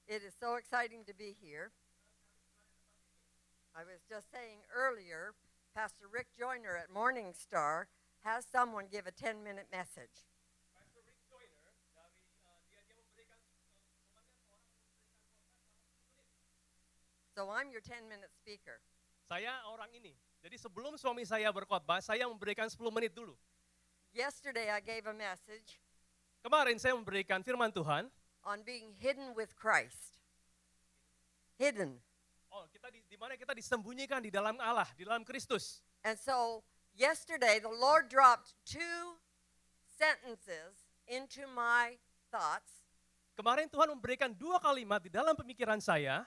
It is so exciting to be here. I was just saying earlier, Pastor Rick Joyner at Morning Star has someone give a 10-minute message. Pastor Rick Joyner dari dia memberikan So I'm your 10-minute speaker. saya orang ini. Jadi sebelum suami saya berkhotbah, saya memberikan 10 menit dulu. Yesterday I gave a message Kemarin saya memberikan firman Tuhan. on being hidden with Christ. Hidden. Oh, kita di mana kita disembunyikan di dalam Allah, di dalam Kristus. And so yesterday the Lord dropped 2 sentences into my thoughts Kemarin Tuhan memberikan 2 kalimat di dalam pemikiran saya,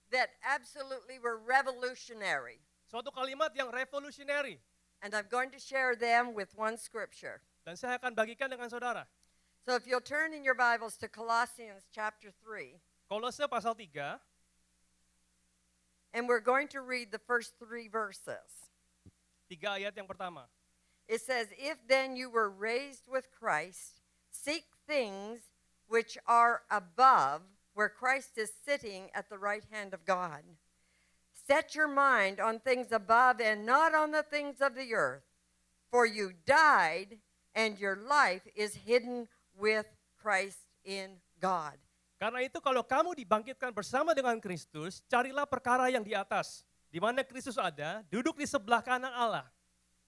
that absolutely were revolutionary. suatu kalimat yang revolutionary. And I'm going to share them with one scripture. Dan saya akan bagikan dengan saudara. So if you'll turn in your Bibles to Colossians chapter 3, Kolose pasal 3, and we're going to read the first 3 verses. 3 ayat yang pertama. It says, "If then you were raised with Christ, seek things which are above, where Christ is sitting at the right hand of God. Set your mind on things above and not on the things of the earth. For you died, and your life is hidden with Christ in God." Karena itu kalau kamu dibangkitkan bersama dengan Kristus, carilah perkara yang di atas, di mana Kristus ada, duduk di sebelah kanan Allah.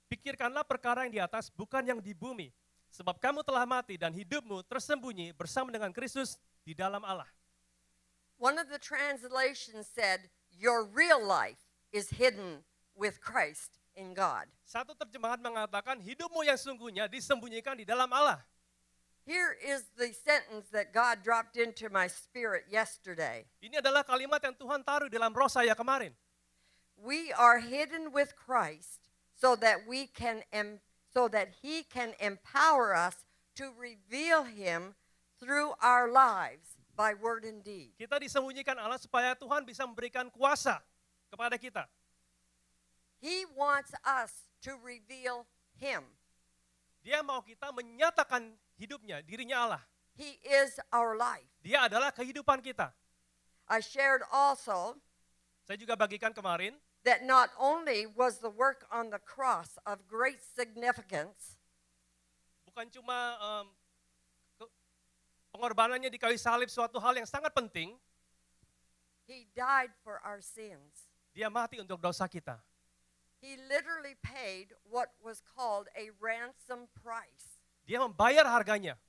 Pikirkanlah perkara yang di atas, bukan yang di bumi. Sebab kamu telah mati dan hidupmu tersembunyi bersama dengan Kristus di dalam Allah. One of the translations said, "Your real life is hidden with Christ in God." Satu terjemahan mengatakan, hidupmu yang sungguhnya disembunyikan di dalam Allah. Here is the sentence that God dropped into my spirit yesterday. Ini adalah kalimat yang Tuhan taruh dalam roh saya kemarin. We are hidden with Christ so that He can empower us to reveal Him through our lives by word and deed. Kita disembunyikan Allah supaya Tuhan bisa memberikan kuasa kepada kita. He wants us to reveal Him. Dia mau kita menyatakan hidupnya, dirinya Allah. He is our life. Dia adalah kehidupan kita. I shared also Saya juga bagikan kemarin, that not only was the work on the cross of great significance, bukan cuma pengorbanannya di kayu salib suatu hal yang sangat penting, He died for our sins. dia mati untuk dosa kita. He literally paid what was called a ransom price. Dia membayar harganya.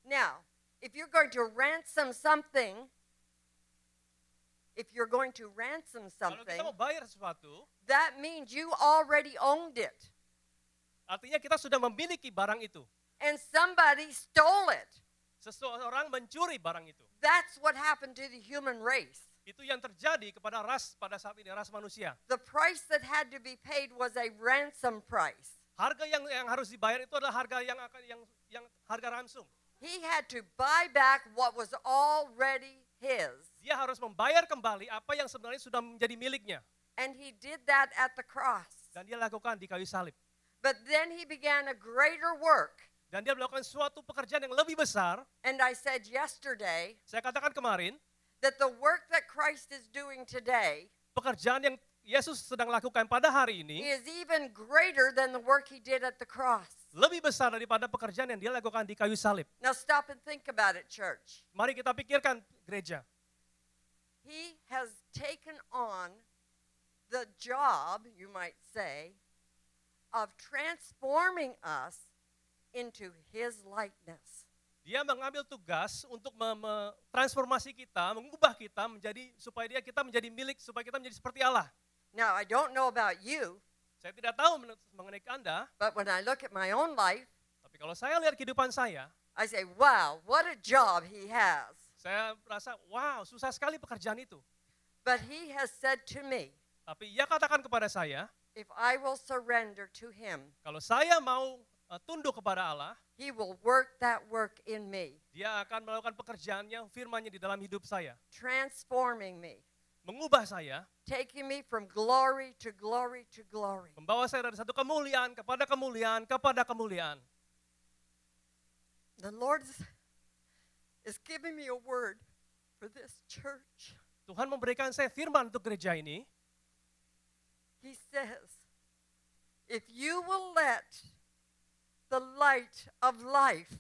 Now, if you're going to ransom something, Kalau kita mau bayar sesuatu, that means you already owned it. artinya kita sudah memiliki barang itu. And somebody stole it. Seseorang mencuri barang itu. That's what happened to the human race. Itu yang terjadi kepada ras pada saat ini, ras manusia. The price that had to be paid was a ransom price. Harga yang harus dibayar itu adalah harga yang harga ransom. He had to buy back what was already his. Dia harus membayar kembali apa yang sebenarnya sudah menjadi miliknya. And he did that at the cross. Dan dia lakukan di kayu salib. But then he began a greater work. Dan dia melakukan suatu pekerjaan yang lebih besar. And I said yesterday Saya katakan kemarin, that the work that Christ is doing today pekerjaan yang Yesus sedang lakukan pada hari ini is even greater than the work he did at the cross. lebih besar daripada pekerjaan yang dia lakukan di kayu salib. Now stop and think about it, church. Mari kita pikirkan gereja. He has taken on the job, you might say, of transforming us into his likeness. Dia mengambil tugas untuk transformasi kita, mengubah kita menjadi supaya kita menjadi milik, supaya kita menjadi seperti Allah. Now, I don't know about you, Saya tidak tahu mengenai Anda, but when I look at my own life, tapi kalau saya lihat kehidupan saya, I say, wow, what a job he has. saya merasa, wow, susah sekali pekerjaan itu. But he has said to me, Tapi ia katakan kepada saya, if I will surrender to him, kalau saya mau tunduk kepada Allah, he will work that work in me, dia akan melakukan pekerjaannya, firman-Nya di dalam hidup saya. transforming me, Mengubah saya, taking me from glory to glory to glory. membawa saya dari satu kemuliaan kepada kemuliaan kepada kemuliaan. The Lord is giving me a word for this church. Tuhan memberikan saya firman untuk gereja ini. He says, if you will let the light of life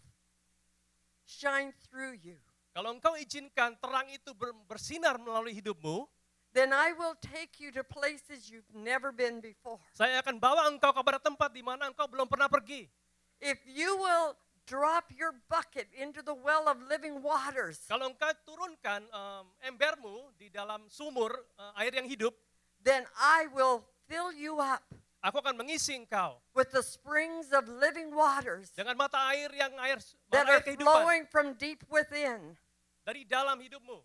shine through you, Kalau engkau izinkan terang itu bersinar melalui hidupmu, then I will take you to places you've never been before. saya akan bawa engkau kepada tempat di mana engkau belum pernah pergi. If you will drop your bucket into the well of living waters, Kalau engkau turunkan embermu di dalam sumur air yang hidup, then I will fill you up aku akan mengisi engkau with the springs of living waters dengan mata air yang that mata air are kehidupan flowing from deep within. dari dalam hidupmu.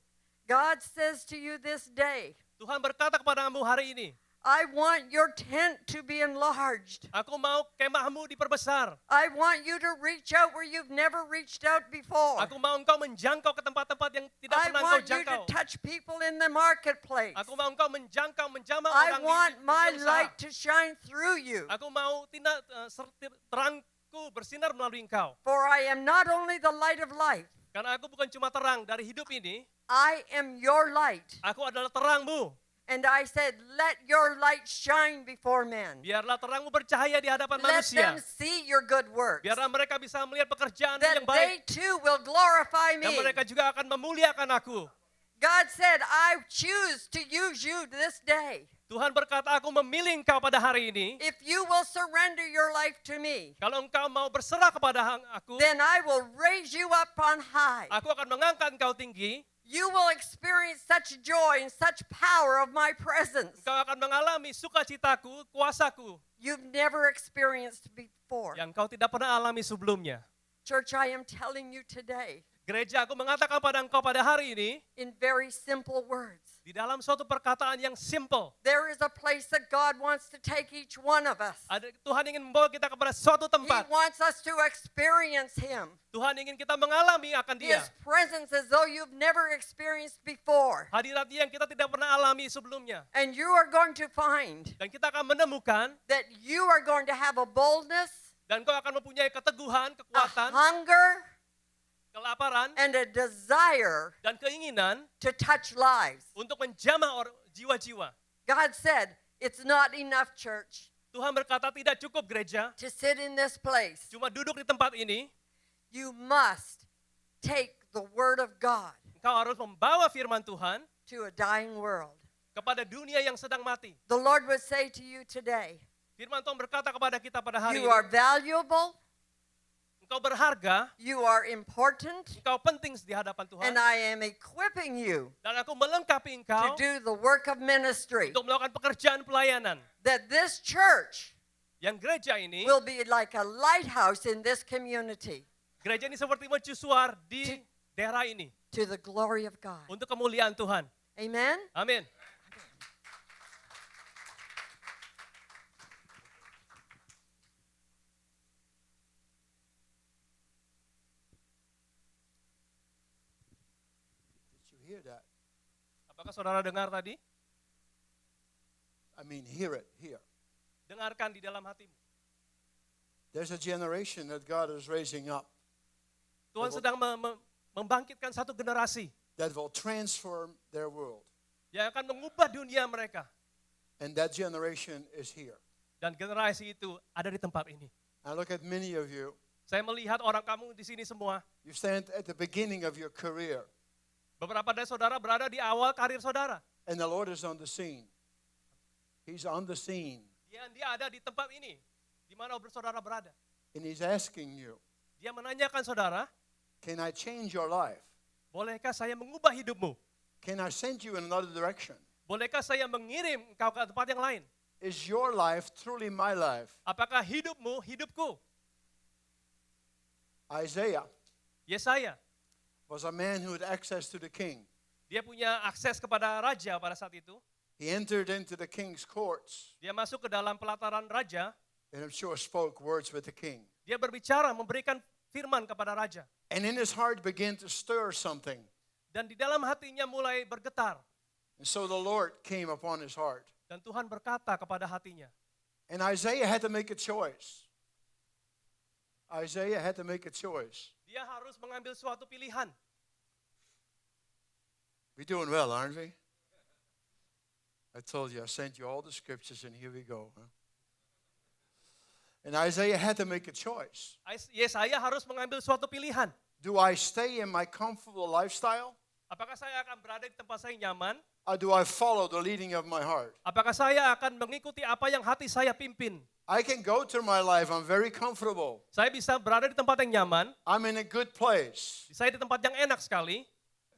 God says to you this day, Tuhan berkata kepadamu hari ini, I want your tent to be enlarged. aku mau kemahmu diperbesar. I want you to reach out where you've never reached out before. Aku mau engkau menjangkau ke tempat-tempat yang tidak I pernah engkau want you to jangkau. touch people in the marketplace. Aku mau engkau menjamah I orang want di my dunia usaha. light to shine through you. Aku mau terangku bersinar melalui engkau. For I am not only the light of life, Karena aku bukan cuma terang dari hidup ini, I am your light. aku adalah terangmu. And I said, let your light shine before men. Biarlah terangmu bercahaya di hadapan Let manusia. them see your good works. Biarlah mereka bisa melihat pekerjaan That yang they baik. too will glorify Dan me. mereka juga akan memuliakan aku. God said, I choose to use you this day. Tuhan berkata, aku memilih engkau pada hari ini. If you will surrender your life to me, Kalau engkau mau berserah kepada aku, then I will raise you up on high. aku akan mengangkat engkau tinggi. You will experience such joy and such power of my presence Engkau akan mengalami sukacitaku, kuasaku, you've never experienced before. yang engkau tidak pernah alami sebelumnya. Church, I am telling you today Gereja, aku mengatakan pada engkau pada hari ini, in very simple words. di dalam suatu perkataan yang simple. There is a place that God wants to take each one of us. Tuhan ingin membawa kita kepada suatu He tempat. wants us to experience Him. Tuhan ingin kita mengalami akan Dia. His presence as though you've never experienced before. Hadirat Dia yang kita tidak pernah alami sebelumnya. And you are going to find Dan kita akan menemukan, that you are going to have a boldness, dan kau akan mempunyai keteguhan, a kekuatan, hunger, kelaparan, and a desire dan keinginan to touch lives. untuk menjamah jiwa-jiwa. God said, it's not enough, church, Tuhan berkata tidak cukup gereja, to sit in this place. cuma duduk di tempat ini. You must take the word of God Engkau harus membawa firman Tuhan to a dying world. kepada dunia yang sedang mati. The Lord would say to you today, Firman Tuhan berkata kepada kita pada hari you are ini, valuable, engkau berharga, you are important, engkau penting di hadapan Tuhan. and I am equipping you Dan aku melengkapi to engkau do the work of ministry. untuk melakukan pekerjaan pelayanan. That this church Yang gereja ini, will be like a lighthouse in this community gereja ini seperti mercusuar di daerah ini to the glory of God. untuk kemuliaan Tuhan. Amen? Amin. Did you hear that? Apakah saudara dengar tadi? I mean, hear it here. Dengarkan di dalam hatimu. There's a generation that God is raising up Tuhan sedang membangkitkan satu generasi that will transform their world. yang akan mengubah dunia mereka. And that generation is here. Dan generasi itu ada di tempat ini. I look at many of you. Saya melihat orang kamu di sini semua. You stand at the beginning of your career, Beberapa dari saudara berada di awal karir saudara. and the Lord is on the scene. He's on the scene, Dia ada di tempat ini, di mana saudara berada. and He's asking you, Dia menanyakan saudara, can I change your life? bolehkah saya mengubah hidupmu? Can I send you in another direction? Bolehkah saya mengirim engkau ke tempat yang lain? Is your life truly my life? Apakah hidupmu hidupku? Isaiah Yesaya, was a man who had access to the king. dia punya akses kepada raja pada saat itu. He entered into the king's courts Dia masuk ke dalam pelataran raja. and I'm sure spoke words with the king. Dia berbicara, memberikan firman kepada raja. And in his heart began to stir something. Dan di dalam hatinya mulai bergetar. And so the Lord came upon his heart. Dan Tuhan berkata kepada hatinya. And Isaiah had to make a choice. Isaiah had to make a choice. Dia harus mengambil suatu pilihan. We're doing well, aren't we? I told you, I sent you all the scriptures, and here we go. Huh? And Isaiah had to make a choice. Yesaya harus mengambil suatu pilihan. Do I stay in my comfortable lifestyle, Apakah saya akan berada di tempat saya nyaman? or do I follow the leading of my heart? Apakah saya akan mengikuti apa yang hati saya pimpin? I can go through my life, I'm very comfortable. Saya bisa berada di tempat yang nyaman, I'm in a good place. saya di tempat yang enak sekali.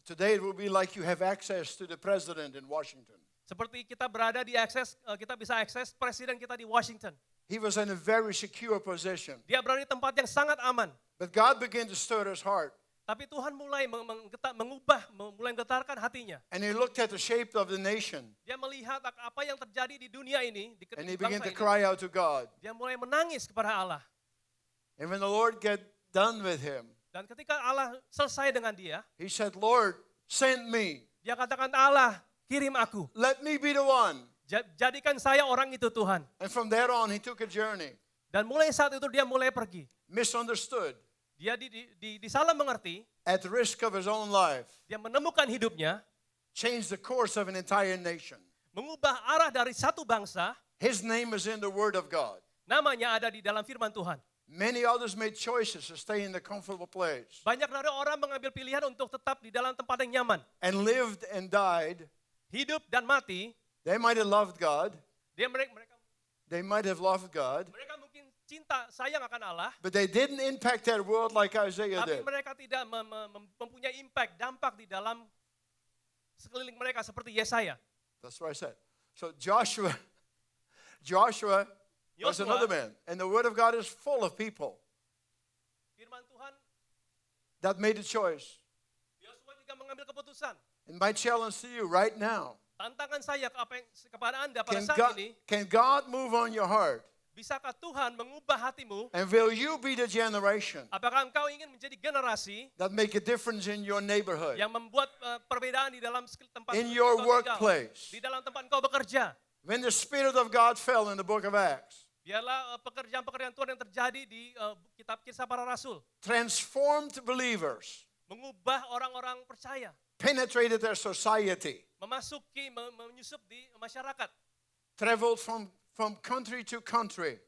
Today it will be like you have access to the president in Washington. Seperti kita berada di kita bisa akses presiden kita di Washington. He was in a very secure position. Dia berada di tempat yang sangat aman. But God began to stir his heart. Tapi Tuhan mulai mulai menggetarkan hatinya. And he looked at the shape of the nation. Dia melihat apa yang terjadi di dunia ini, di And he began bangsa to ini. cry out to God. Dia mulai menangis kepada Allah. And when the Lord got done with him, Dan ketika Allah selesai dengan dia, he said, Lord, send me. dia katakan, Allah, kirim aku. Let me be the one. Jadikan saya orang itu Tuhan. And from there on, he took a journey. Dan mulai saat itu dia mulai pergi. Misunderstood. Dia disalah mengerti, At the risk of his own life. dia menemukan hidupnya, Changed the course of an entire nation. mengubah arah dari satu bangsa, His name is in the Word of God. namanya ada di dalam firman Tuhan. Many others made choices to stay in the comfortable place. Banyak dari orang mengambil pilihan untuk tetap di dalam tempat yang nyaman. And lived and died. Hidup dan mati, They might have loved God. mereka They might have loved God. mungkin cinta, sayang akan Allah, But they didn't impact that world like Isaiah tapi did. mereka tidak mempunyai impact, dampak di dalam sekeliling mereka seperti Yesaya. That's what I said. So Joshua was another man. And the Word of God is full of people Firman Tuhan, that made a choice. Yosua juga mengambil keputusan. And my challenge to you right now, Tantangan saya kepada Anda pada saat ini, can God move on your heart? bisakah Tuhan mengubah hatimu? And will you be the generation Apakah engkau ingin menjadi generasi that make a difference in your neighborhood, yang membuat perbedaan di dalam tempat in your engkau tinggal, workplace? di dalam tempat engkau bekerja? When the Spirit of God fell in the book of Acts, Biarlah pekerjaan-pekerjaan Tuhan yang terjadi di kitab Kisah Para Rasul transformed believers, mengubah orang-orang percaya, penetrated their society, menyusup di masyarakat, traveled from country to country,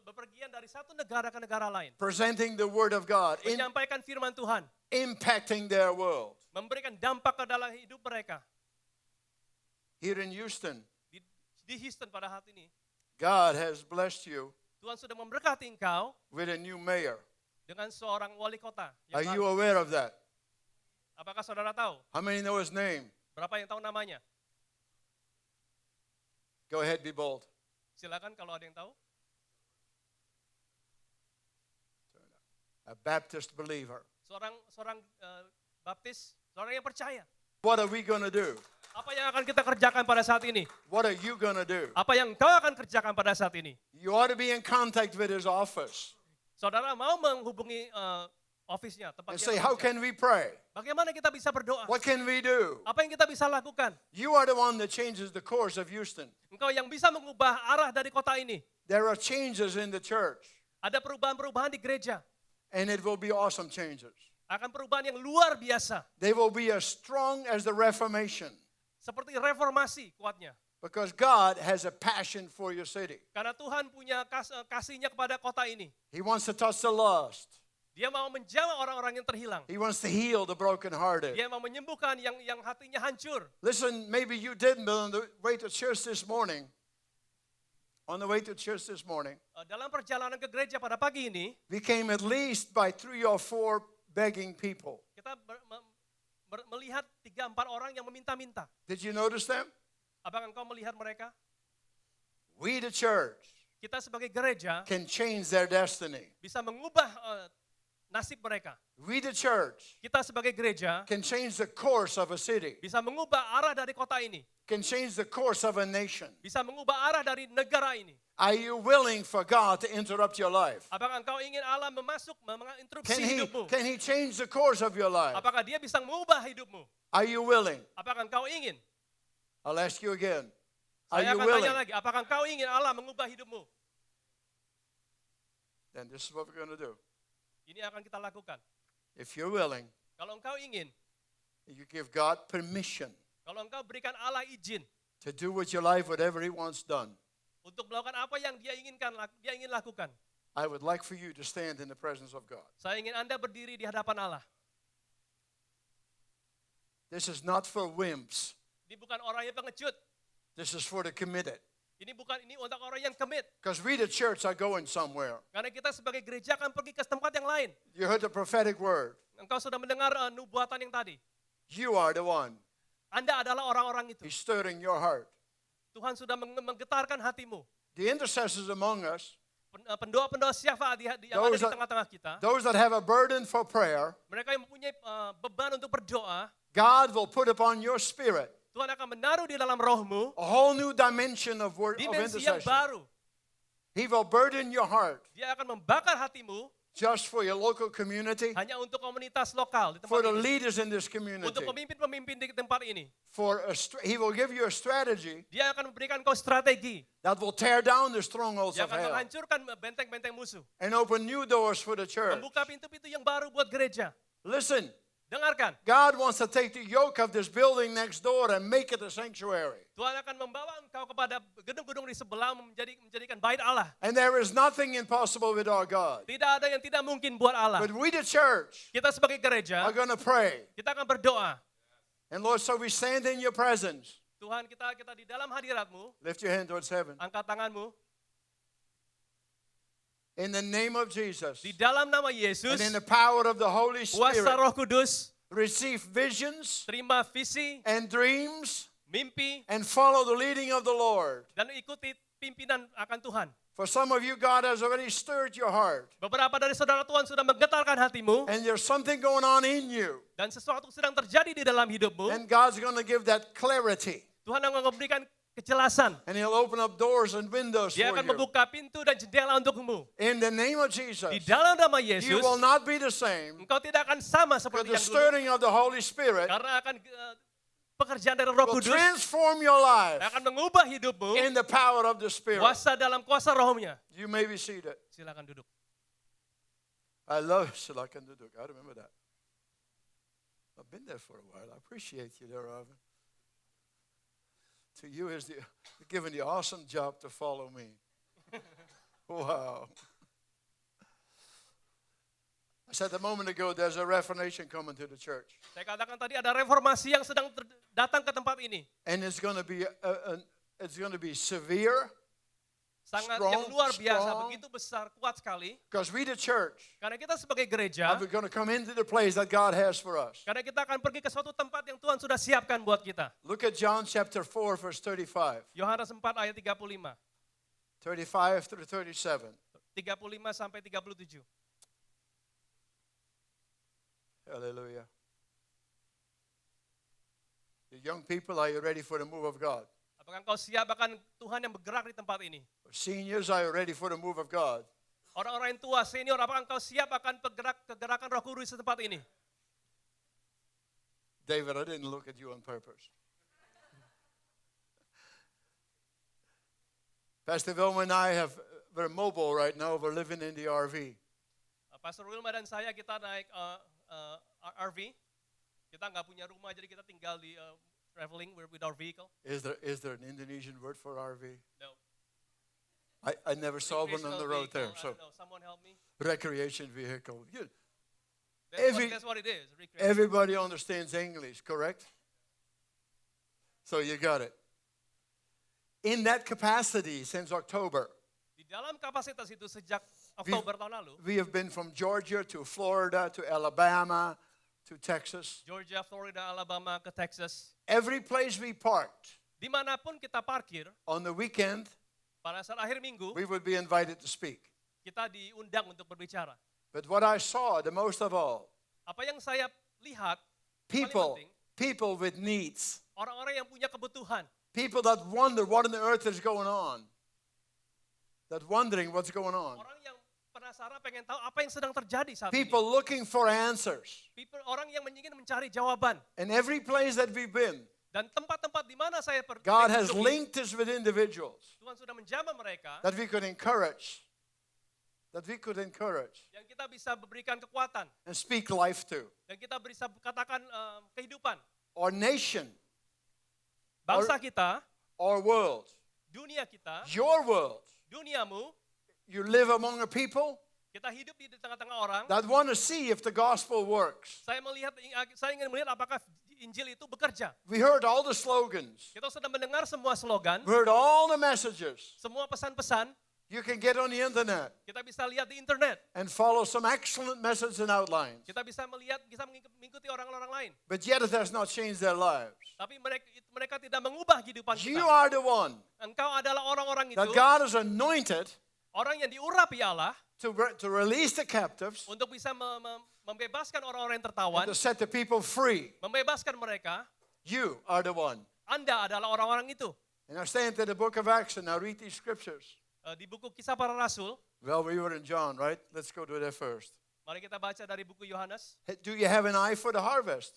bepergian dari satu negara ke negara lain, presenting the Word of God, menyampaikan firman Tuhan, impacting their world. memberikan dampak ke dalam hidup mereka. Here in Houston, Di Houston pada saat ini, God has blessed you Tuhan sudah memberkati engkau with a new mayor. dengan seorang wali kota. Are Yang you baru. aware of that? Apakah saudara tahu? How many know his name? Berapa yang tahu namanya? Go ahead, be bold. Silakan kalau ada yang tahu. A Baptist believer. Seorang baptis, seorang yang percaya. What are we going to do? Apa yang akan kita kerjakan pada saat ini? What are you going to do? Apa yang kau akan kerjakan pada saat ini? You ought to be in contact with his office Saudara mau menghubungi office-nya, tempat and dia say, how bekerja. can we pray? Bagaimana kita bisa berdoa? What can we do? Apa yang kita bisa lakukan? You are the one that changes the course of Houston. Engkau yang bisa mengubah arah dari kota ini. There are changes in the church, Ada perubahan-perubahan di gereja. and it will be awesome changes. Akan perubahan yang luar biasa. They will be as strong as the Reformation Seperti reformasi kuatnya. because God has a passion for your city. Karena Tuhan punya kasihnya kepada kota ini. He wants to touch the lost. Dia mau menjamah orang-orang yang terhilang. He wants to heal the brokenhearted. Dia mau menyembuhkan yang hatinya hancur. Listen, maybe you didn't, but on the way to church this morning, Dalam perjalanan ke gereja pada pagi ini, we came at least by 3 or 4 begging people. kita melihat 3-4 orang yang meminta-minta. Did you notice them? Apakah engkau melihat mereka? We, the church, Kita sebagai gereja can change their destiny. bisa mengubah nasib mereka. We, the church, Kita sebagai gereja can change the course of a city, bisa mengubah arah dari kota ini. can change the course of a nation. Bisa mengubah arah dari negara ini. Are you willing for God to interrupt your life? Apakah engkau ingin Allah menginterupsi hidupmu? Can he change the course of your life? Apakah dia bisa mengubah hidupmu? Are you willing? Apakah engkau ingin? I'll ask you again. Are Saya you akan tanya willing? lagi, apakah engkau ingin Allah mengubah hidupmu? Then this is what we're going to do. Ini akan kita lakukan. If you're willing, Kalau engkau ingin, You give God permission Kalau engkau berikan Allah izin to do with your life whatever He wants done. untuk melakukan apa yang dia ingin lakukan. I would like for you to stand in the presence of God. Saya ingin Anda berdiri di hadapan Allah. This is not for wimps. Ini bukan orang yang pengecut. This is for the committed. Ini untuk orang yang commit. Because we, the church, are going somewhere. Karena kita sebagai gereja akan pergi ke tempat yang lain. You heard the prophetic word. Engkau sudah mendengar nubuatan yang tadi. You are the one. Anda adalah orang-orang itu. He's stirring your heart. Tuhan sudah menggetarkan hatimu. The intercessors among us, Pendoa-pendoa syafaat yang ada di tengah-tengah kita. those that have a burden for prayer, Mereka yang mempunyai beban untuk berdoa. God will put upon your spirit Tuhan akan menaruh di dalam rohmu a whole new dimension of dimensi yang intercession. baru. He will burden your heart Dia akan membakar hatimu just for your local community, hanya untuk komunitas lokal di tempat for the ini. leaders in this community. Untuk pemimpin-pemimpin di tempat ini. He will give you a strategy Dia akan memberikan kau strategi that will tear down the strongholds yang of akan hell menghancurkan benteng-benteng musuh. and open new doors for the church. Membuka pintu-pintu yang baru buat gereja. Listen, Dengarkan. God wants to take the yoke of this building next door and make it a sanctuary. Tuhan akan membawa engkau kepada gedung-gedung di sebelah menjadikan bait Allah. And there is nothing impossible with our God. Tidak ada yang tidak mungkin buat Allah. But we, the church, Kita sebagai gereja, are going to pray. kita akan berdoa. And Lord, so we stand in your presence. Tuhan, kita di dalam hadiratmu, Lift your hand towards heaven. angkat tanganmu. In the name of Jesus Di dalam nama Yesus, and in the power of the Holy kuasa Spirit, Roh Kudus, receive visions terima visi, and dreams mimpi, and follow the leading of the Lord. dan ikuti pimpinan akan Tuhan. For some of you, God has already stirred your heart. Beberapa dari saudara Tuhan sudah menggetarkan hatimu, And there's something going on in you. dan sesuatu sedang terjadi di dalam hidupmu. And God's going to give that clarity. Tuhan akan memberikan kejelasan. And He'll open up doors and windows Dia for akan you. membuka pintu dan jendela untukmu. In the name of Jesus, Di dalam nama you Yesus, will not be the same. engkau tidak akan sama But seperti the yang dulu. stirring of the Holy Spirit Karena akan pekerjaan dari Roh will Kudus transform your life akan mengubah hidupmu in the power of the Spirit. kuasa rohnya. You may be seated. Silakan duduk. I love Silakan Duduk. I remember that. I've been there for a while. I appreciate you there, Arvin. To you is given the awesome job to follow me. Wow. I said a moment ago, there's a reformation coming to the church. Saya katakan tadi ada reformasi yang sedang datang ke tempat ini. And it's going to be severe, Sangat Strong, yang luar biasa, strong. begitu besar, kuat sekali. because we, the church, Karena kita sebagai gereja, are going to come into the place that God has for us. karena kita akan pergi ke suatu tempat yang Tuhan sudah siapkan buat kita. Look at John chapter 4, verse 35. Yohanes 4 ayat 35. 35 through 37. 35 sampai 37. Hallelujah. The young people, are you ready for the move of God? Apakah engkau siap akan Tuhan yang bergerak di tempat ini? Seniors, are you ready for the move of God? Orang-orang yang tua, senior, apakah engkau siap akan kegerakan Roh Kudus di tempat ini? David, I didn't look at you on purpose. Pastor Vilma and I we're mobile right now. We're living in the RV. Pastor Wilma dan saya, kita naik RV. Kita nggak punya rumah, jadi kita tinggal di traveling with our vehicle. Is there an Indonesian word for RV? No. I never saw one on the road there. I So don't know, someone help me. recreation vehicle. That's what it is. Recreation. Everybody understands English, correct? So you got it. In that capacity, since October, Di dalam kapasitas itu sejak Oktober tahun lalu, we have been from Georgia to Florida to Alabama to Texas. Georgia, Florida, Alabama, ke Texas. Every place we parked Dimanapun kita parkir, on the weekend, pada saat akhir minggu, we would be invited to speak. kita diundang untuk berbicara. But what I saw, the most of all, Apa yang saya lihat, paling penting, people with needs, orang-orang yang punya kebutuhan, people that wonder what on the earth is going on, that wondering what's going on, orang yang penasaran pengen tahu apa yang sedang terjadi saat people ini. looking for answers. Orang yang ingin mencari jawaban. In every place that we've been, Dan tempat-tempat di mana saya God has kunjungi, linked us with individuals Tuhan sudah menjamah mereka that we could encourage, that we could encourage yang kita bisa berikan kekuatan, and speak life to. yang kita bisa katakan kehidupan. Our nation, Bangsa kita, our world, dunia kita, your world. duniamu, You live among a people kita hidup di tengah-tengah orang. that want to see if the gospel works. Saya ingin melihat apakah Injil itu bekerja. We heard all the slogans. Kita sudah mendengar semua slogan, We heard all the messages. semua pesan-pesan. You can get on the internet Kita bisa lihat di internet. and follow some excellent messages and outlines. Kita bisa mengikuti orang-orang lain. But yet it has not changed their lives. Tapi mereka tidak mengubah kehidupan You kita. are the one Engkau adalah orang-orang itu, that God has anointed orang yang diurapi Allah to release the captives untuk bisa membebaskan orang-orang yang tertawan, and to set the people free. membebaskan mereka. You are the one. Anda adalah orang-orang itu. And I stand in the book of Acts and I read these scriptures. Di buku Kisah Para Rasul, Well, we were in John, right? Let's go to there first. mari kita baca dari buku Yohanes. Do you have an eye for the harvest?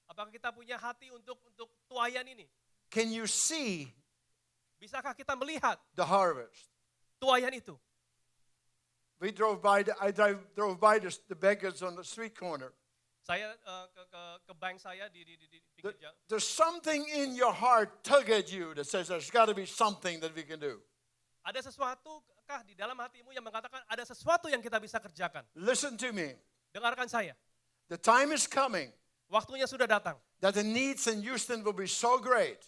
Apakah kita punya hati untuk tuaian ini? Can you see Bisakah kita melihat the harvest? tuaian itu? I drove by the beggars on the street corner. Saya ke bank saya di pinggir jalan. There's something in your heart tug at you that says there's got to be something that we can do. Ada sesuatukah di dalam hatimu yang mengatakan ada sesuatu yang kita bisa kerjakan? Listen to me. Dengarkan saya. The time is coming Waktunya sudah datang. that the needs in Houston will be so great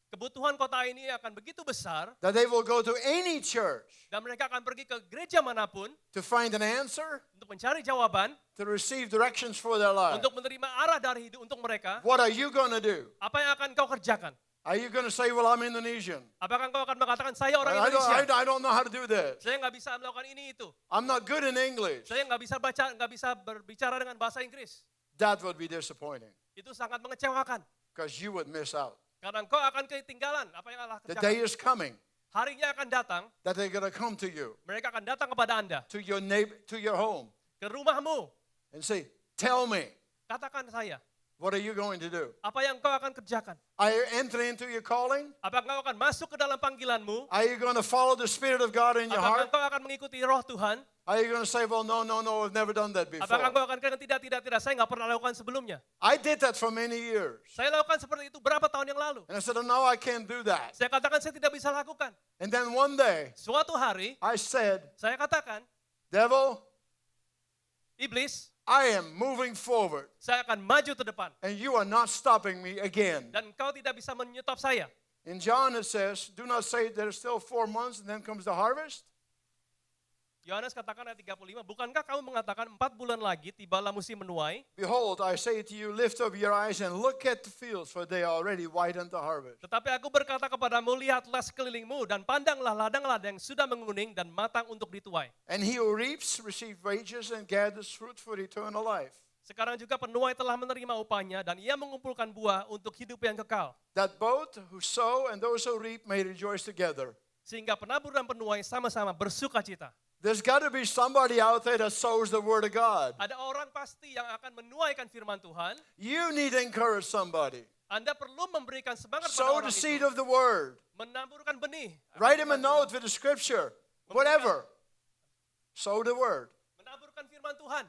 Kebutuhan kota ini akan begitu besar that they will go to any church dan mereka akan pergi ke gereja manapun to find an answer, untuk mencari jawaban, to receive directions for their life. untuk menerima arah dari hidup untuk mereka. What are you going to do? Apa yang akan kau kerjakan? Are you going to say, well, I'm Indonesian? Apakah kau akan mengatakan saya orang I Indonesia? don't know how to do this. Saya nggak bisa melakukan ini itu. I'm not good in English. Saya nggak bisa berbicara dengan bahasa Inggris. That would be disappointing Itu sangat mengecewakan. because you would miss out. Karena engkau akan ketinggalan apa yang Allah The day kerjakan. is coming Harinya akan datang, that they're going to come to you, mereka akan datang kepada Anda, to your neighbor, to your home, ke rumahmu. and say, tell me, Katakan saya, what are you going to do? apa yang kau akan kerjakan? Are you entering into your calling? Apakah kau akan masuk ke dalam panggilanmu? Are you going to follow the Spirit of God in your Apakah heart? kau akan mengikuti roh Tuhan? Are you going to say, well, no, I've never done that Apakah before? kau akan katakan tidak, saya nggak pernah lakukan sebelumnya. I did that for many years. Saya lakukan seperti itu berapa tahun yang lalu. And I said, oh, no, I can't do that. Saya katakan saya tidak bisa lakukan. And then one day, Suatu hari, I said, saya katakan, devil, iblis, I am moving forward, saya akan maju ke depan. and you are not stopping me again. Dan kau tidak bisa menyetop saya. In John it says, do not say there's still 4 months and then comes the harvest. Yohanes katakan ayat 35, bukankah kamu mengatakan 4 bulan lagi tibalah musim menuai? Behold, I say to you, lift up your eyes and look at the fields, for they are already white unto harvest. Tetapi aku berkata kepadamu, lihatlah sekelilingmu dan pandanglah ladang-ladang yang sudah menguning dan matang untuk dituai. And he who reaps receives wages and gathers fruit for eternal life. Sekarang juga penuai telah menerima upahnya dan ia mengumpulkan buah untuk hidup yang kekal. That both who sow and those who reap may rejoice together. Sehingga penabur dan penuai sama-sama bersuka cita. There's got to be somebody out there that sows the word of God. Ada orang pasti yang akan menuaikan firman Tuhan. You need to encourage somebody. Anda perlu memberikan semangat pada Sow orang the seed itu. of the word. Menaburkan benih. Write him a note with the scripture. Whatever. Sow the word. Menaburkan firman Tuhan.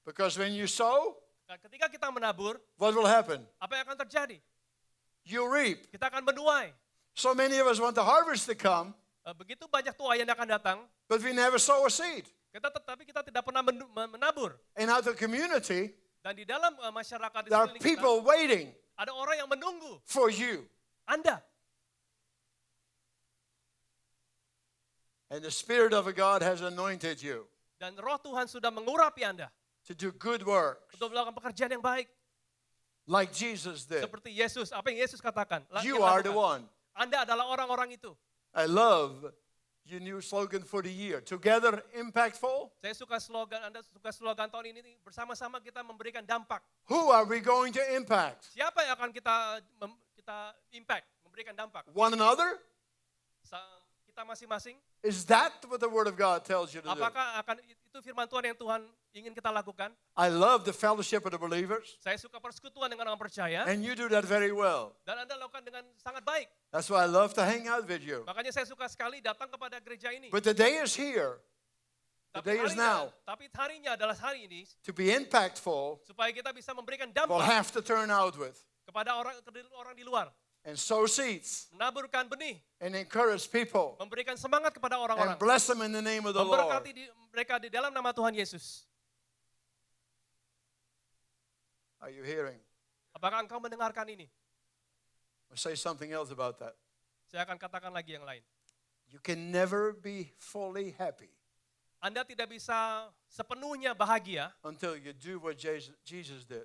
Because when you sow, Ketika kita menabur, what will happen? apa yang akan terjadi? You reap. Kita akan menuai. So many of us want the harvest to come, Begitu banyak tuai yang akan datang, but we never sow a seed. tetapi kita tidak pernah menabur. In our community, Dan di dalam masyarakat di there are sekeliling kita, people waiting ada orang yang menunggu for you. Anda. And the Spirit of God has anointed you Dan roh Tuhan sudah mengurapi Anda to do good works untuk melakukan pekerjaan yang baik. like Jesus did. Seperti Yesus, apa yang Yesus katakan. You yang are the lakukan. one. Anda adalah orang-orang itu. I love your new slogan for the year. Together, impactful. Saya suka slogan, Anda suka slogan tahun ini, bersama-sama kita memberikan dampak. Who are we going to impact? Siapa yang akan kita impact, memberikan dampak? One another? Kita masing-masing. Is that what the Word of God tells you to do? Apakah itu firman Tuhan yang Tuhan ingin kita lakukan? I love the fellowship of the believers, Saya suka persekutuan dengan orang percaya, and you do that very well. dan Anda lakukan dengan sangat baik. That's why I love to hang out with you. Makanya saya suka sekali datang kepada gereja ini. But the day is here The day is now. Tapi harinya adalah hari ini, To be impactful, supaya kita bisa memberikan we'll dampak have to turn outward kepada orang di luar, and sow seeds menaburkan benih, and encourage people memberikan semangat kepada and orang-orang, bless them in the name of the Lord. memberkati mereka di dalam nama Tuhan Yesus. Are you hearing? Apakah engkau mendengarkan ini? I'll say something else about that. Saya akan katakan lagi yang lain. You can never be fully happy Anda tidak bisa sepenuhnya bahagia until you do what Jesus did.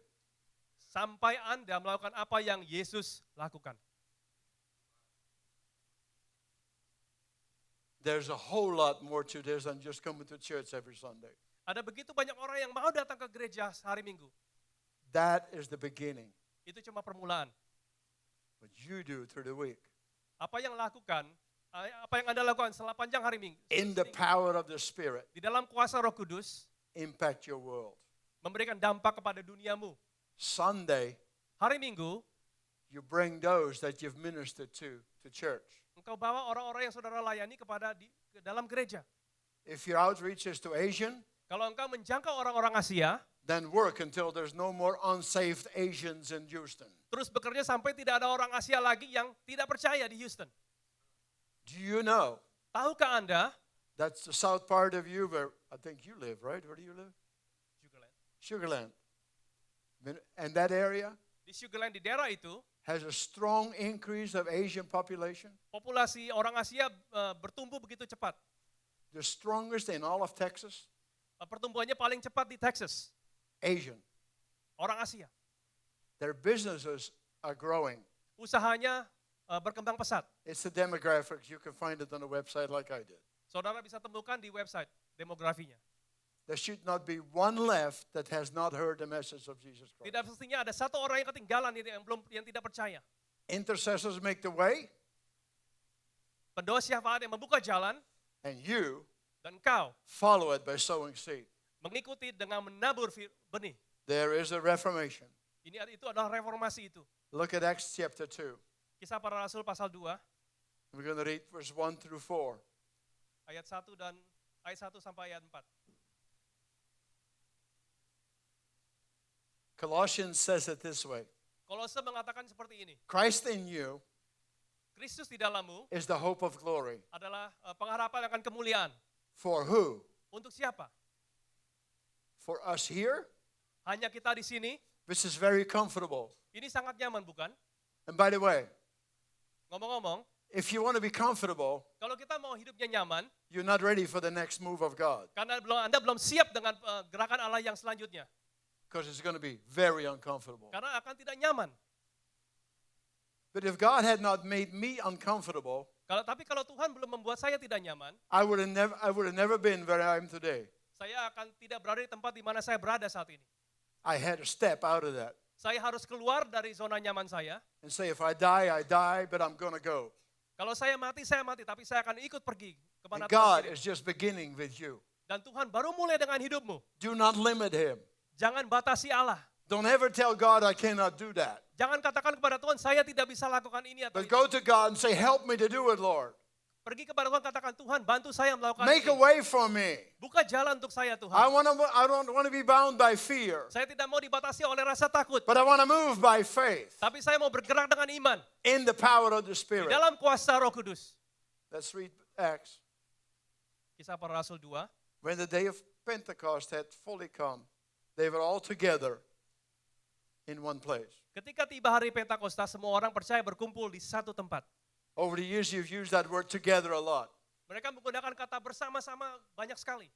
sampai Anda melakukan apa yang Yesus lakukan. There's a whole lot more to this than just coming to church every Sunday. Ada begitu banyak orang yang mau datang ke gereja hari Minggu. That is the beginning. Itu cuma permulaan. What you do through the week. Apa yang Anda lakukan sepanjang hari Minggu. In the power of the Spirit, Di dalam kuasa Roh Kudus, impact your world. memberikan dampak kepada duniamu. Sunday, Hari Minggu, you bring those that you've ministered to church. engkau bawa orang-orang yang saudara layani ke dalam gereja. If your outreach is to Asian, Kalau engkau menjangkau orang-orang Asia, then work until there's no more unsaved Asians in Houston. terus bekerja sampai tidak ada orang Asia lagi yang tidak percaya di Houston. Do you know Tahukah Anda? that's the south part of you where I think you live, right? Where do you live? Sugarland. And that area Di Sugarland, di daerah itu, has a strong increase of Asian population, populasi orang Asia bertumbuh begitu cepat. the strongest in all of Texas, Pertumbuhannya paling cepat di Texas. Asian. Orang Asia. Their businesses are growing. Usahanya berkembang pesat. It's the demographics. You can find it on the website like I did. Saudara bisa temukan di website demografinya. There should not be one left that has not heard the message of Jesus Christ. Tidak mestinya ada satu orang yang ketinggalan yang tidak percaya. Intercessors make the way, Pendoa syafaat yang membuka jalan, and you dan engkau follow it by sowing seed. mengikuti dengan menabur benih. There is a reformation. Itu adalah reformasi itu. Look at Acts chapter 2. Kisah para Rasul pasal 2, We're going to read verse 1 through 4. ayat 1 sampai ayat 4. Colossians says it this way. Kolose mengatakan seperti ini. Christ in you Kristus di dalammu is the hope of glory. adalah pengharapan akan kemuliaan. For who? Untuk siapa? For us here? Hanya kita di sini. This is very comfortable. Ini sangat nyaman, bukan? And by the way, Ngomong-ngomong, if you want to be comfortable, kalau kita mau hidupnya nyaman, you're not ready for the next move of God. karena Anda belum siap dengan gerakan Allah yang selanjutnya. Because it's going to be very uncomfortable. Karena akan tidak nyaman. But if God had not made me uncomfortable, Tapi kalau Tuhan belum membuat saya tidak nyaman, I would have never been where I am today. saya akan tidak berada di tempat di mana saya berada saat ini. I had to step out of that Saya harus keluar dari zona nyaman saya. and say, if I die, but I'm going to go. Kalau saya mati, tapi saya akan ikut pergi kemana And Tuhan God kirim. is just beginning with you. Dan Tuhan baru mulai dengan hidupmu. Do not limit Him. Jangan batasi Allah. Don't ever tell God I cannot do that. Jangan katakan kepada Tuhan, saya tidak bisa lakukan ini atau But itu. go to God and say, help me to do it, Lord. Pergi kepada Tuhan, katakan, Tuhan bantu saya melakukan Make a ini. way for me. Buka jalan untuk saya, Tuhan. I don't want to be bound by fear, Saya tidak mau dibatasi oleh rasa takut. but I want to move by faith Tapi saya mau bergerak dengan iman. in the power of the Di Spirit. dalam kuasa Roh Kudus. Let's read Acts. Kisah para Rasul 2. When the day of Pentecost had fully come, they were all together in one place. Ketika tiba hari Pentakosta, semua orang percaya berkumpul di satu tempat. Over the years, you've used that word together a lot. Mereka menggunakan kata bersama-sama banyak sekali.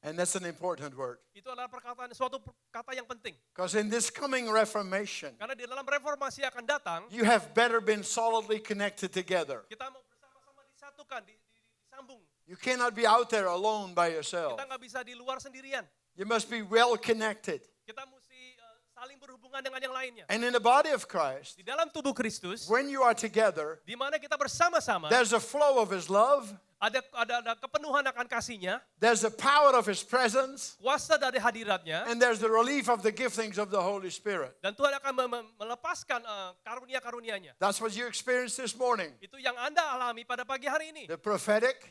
And that's an important word. Itu adalah suatu kata yang penting. Because in this coming Reformation, Karena di dalam reformasi akan datang, you have better been solidly connected together. kita mau bersama-sama disatukan, disambung. You cannot be out there alone by yourself. Kita nggak bisa di luar sendirian. You must be well connected. Kita mesti saling berhubungan dengan yang lainnya. And in the body of Christ, Di dalam tubuh Kristus, when you are together, di mana kita bersama-sama, there's a flow of His love, ada kepenuhan akan kasih-Nya, there's the power of His presence, kuasa dari hadirat-Nya, and there's the relief of the giftings of the Holy Spirit. dan Tuhan akan melepaskan karunia-karunia-Nya. That's what you experienced this morning. Itu yang Anda alami pada pagi hari ini. The prophetic,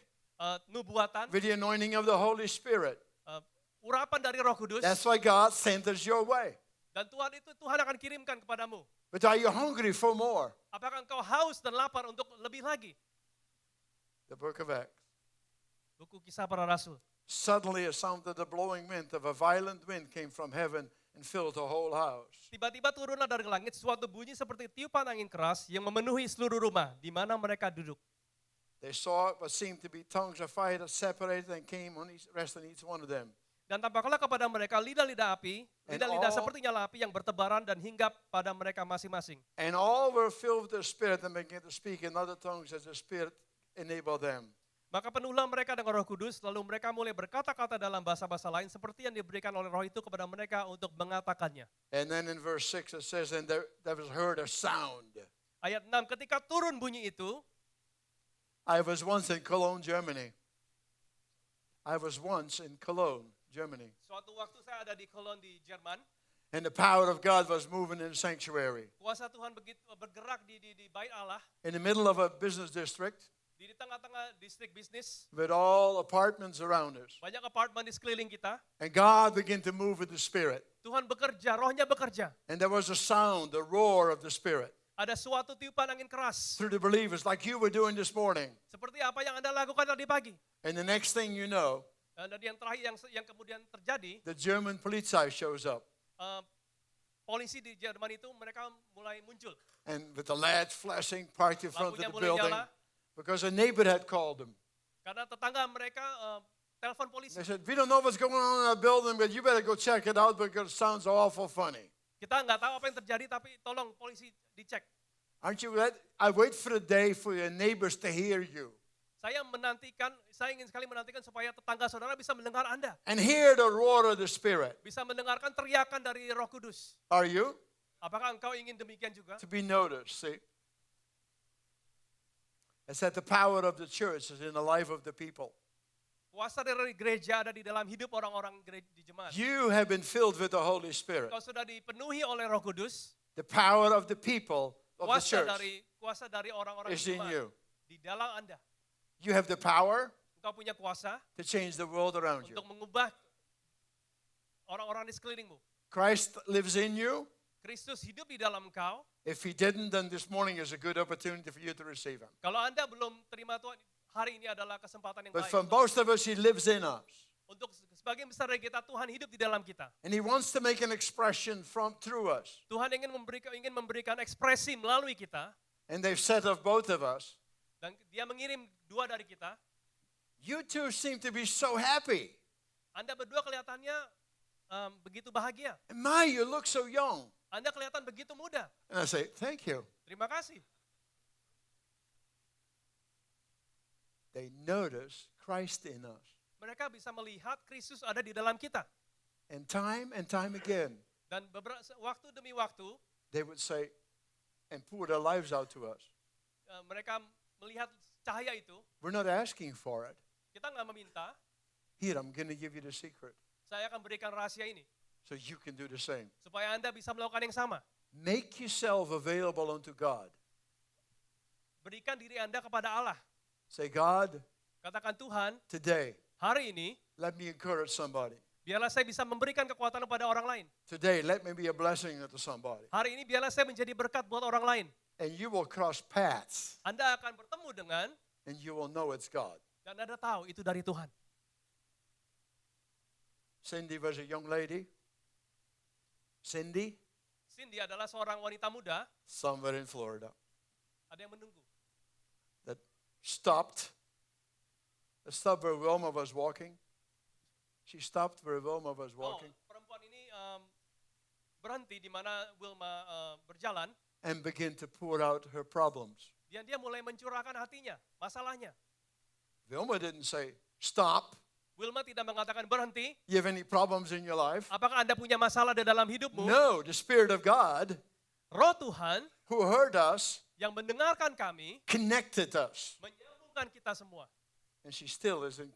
nubuatan, with the anointing of the Holy Spirit. urapan dari Roh Kudus. That's why God sent us your way. Dan Tuhan akan kirimkan kepadamu. But are you hungry for more? Apakah engkau haus dan lapar untuk lebih lagi? The book of Acts. Buku Kisah Para Rasul. Suddenly a sound of the blowing wind of a violent wind came from heaven and filled the whole house. Tiba-tiba turunlah dari langit suatu bunyi seperti tiupan angin keras yang memenuhi seluruh rumah di mana mereka duduk. They saw what seemed to be tongues of fire that separated and came on rest on each one of them. Dan tampaklah kepada mereka lidah-lidah api, lidah-lidah all- seperti nyala api yang bertebaran dan hinggap pada mereka masing-masing. And all were filled with the Spirit and began to speak in other tongues as the Spirit enabled them. Maka penuhlah mereka dengan Roh Kudus, lalu mereka mulai berkata-kata dalam bahasa-bahasa lain seperti yang diberikan oleh Roh itu kepada mereka untuk mengatakannya. And then in verse 6 it says, and there was heard a sound. Ayat 6, ketika turun bunyi itu, I was once in Cologne, Germany. Germany. suatu waktu saya ada di Cologne di Jerman, And the power of God was moving in the sanctuary. kuasa Tuhan begitu bergerak di bait Allah, In the middle of a business district di tengah-tengah distrik bisnis, with all apartments around us. banyak apartemen di sekeliling kita. And God began to move with the Spirit. Tuhan bekerja, Rohnya bekerja. And there was a sound, a roar of the Spirit Ada suatu tiupan angin keras, through the believers like you were doing this morning. seperti apa yang Anda lakukan tadi pagi. And the next thing you know, Dan yang terakhir yang kemudian terjadi, the German Polizei shows up. polisi di Jerman itu mereka mulai muncul. And with the lights flashing, parked in front of Lampunya the mulai building nyala, because a neighbor had called them. karena tetangga mereka telepon polisi. They said, we don't know what's going on in that building, but you better go check it out because it sounds awful funny. Kita nggak tahu apa yang terjadi, tapi tolong polisi dicek. Aren't you glad? I wait for the day for your neighbors to hear you Saya ingin sekali menantikan supaya tetangga saudara bisa mendengar Anda. and hear the roar of the Spirit. Bisa mendengarkan teriakan dari Roh Kudus. Are you? Apakah engkau ingin demikian juga? To be noticed, see? It's that the power of the church is in the life of the people. Kuasa dari gereja ada di dalam hidup orang-orang di jemaat. You have been filled with the Holy Spirit. Kau sudah dipenuhi oleh Roh Kudus. The power of the people of the church Kuasa dari orang-orang is di in jemaat you. di dalam Anda. You have the power Engkau punya kuasa to change the world around you. untuk mengubah orang-orang di sekelilingmu. Christ lives in you. Kristus hidup di dalam engkau. If he didn't, then this morning is a good opportunity for you to receive him. Kalau Anda belum terima Tuhan, hari ini adalah kesempatan yang But baik. for most of us, he lives in us. Untuk sebagian besar dari kita, Tuhan hidup di dalam kita. And he wants to make an expression through us. Tuhan ingin memberikan ekspresi melalui kita. And they've said of both of us, Dan dia mengirim dua dari kita. you two seem to be so happy. Anda berdua kelihatannya begitu bahagia. And my, you look so young. Anda kelihatan begitu muda. And I say, thank you. Terima kasih. They notice Christ in us. Mereka bisa melihat Kristus ada di dalam kita. And time again, Dan beberapa waktu demi waktu, they would say, and pour their lives out to us. mereka melihat cahaya itu. We're not asking for it. Kita nggak meminta. Here, I'm going to give you the secret Saya akan berikan rahasia ini so you can do the same. supaya Anda bisa melakukan yang sama. Make yourself available unto God. Berikan diri Anda kepada Allah. Say, God, Katakan, Tuhan, today, hari ini let me encourage somebody. biarlah saya bisa memberikan kekuatan kepada orang lain. Today, let me be a blessing to somebody. Hari ini biarlah saya menjadi berkat buat orang lain. And you will cross paths, Anda akan bertemu dengan and you will know it's God. dan Anda tahu itu dari Tuhan. Cindy was a young lady. Cindy, Cindy adalah seorang wanita muda, somewhere in Florida, ada yang menunggu. that stopped where Wilma was walking. She stopped where Wilma was walking Perempuan ini berhenti di mana Wilma berjalan, and began to pour out her problems. dan dia mulai mencurahkan hatinya, masalahnya. Wilma didn't say, stop. Wilma tidak mengatakan berhenti. You have any problems in your life? Apakah Anda punya masalah di dalam hidupmu? No, the Spirit of God Roh Tuhan who heard us yang mendengarkan kami, connected us. menyambungkan kita semua. And she still is in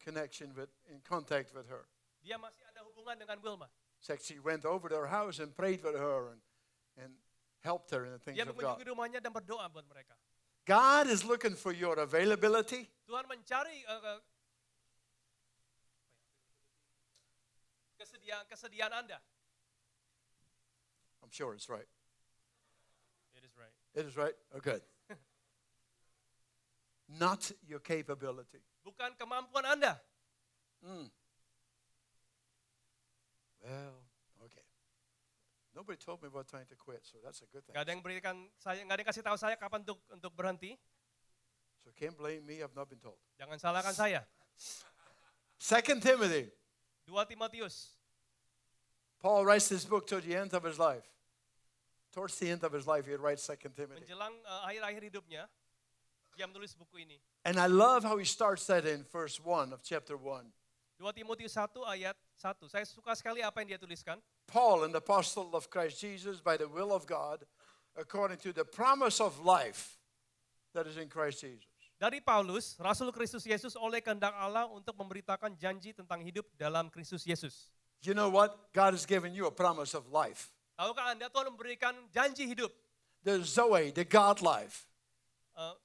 contact with her. Dia masih ada hubungan dengan Wilma. In fact, she went over to her house and prayed with her and helped her in the things Dia of God. mengunjungi rumahnya dan berdoa buat mereka. God is looking for your availability. Tuhan mencari kesediaan Anda. I'm sure it's right. It is right. It is right? Oh, good. Not your capability. Bukan kemampuan Anda. Well, okay. Nobody told me about trying to quit, so that's a good thing. Nggak ada yang kasih tahu saya kapan untuk berhenti. So can't blame me, I've not been told. Jangan salahkan saya. 2 Timothy. 2 Timotius. Paul writes this book to the end of his life. Towards the end of his life, he writes 2 Timothy. Menjelang akhir-akhir hidupnya, dia menulis buku ini. And I love how he starts that in verse 1 of chapter 1. 2 Timotius 1 ayat 1. Saya suka sekali apa yang dia tuliskan. Paul, an apostle of Christ Jesus, by the will of God, according to the promise of life that is in Christ Jesus. Dari Paulus, Rasul Kristus Yesus oleh kehendak Allah untuk memberitakan janji tentang hidup dalam Kristus Yesus. You know what? God has given you a promise of life. Tahukah Anda Tuhan memberikan janji hidup, The Zoe, the God life.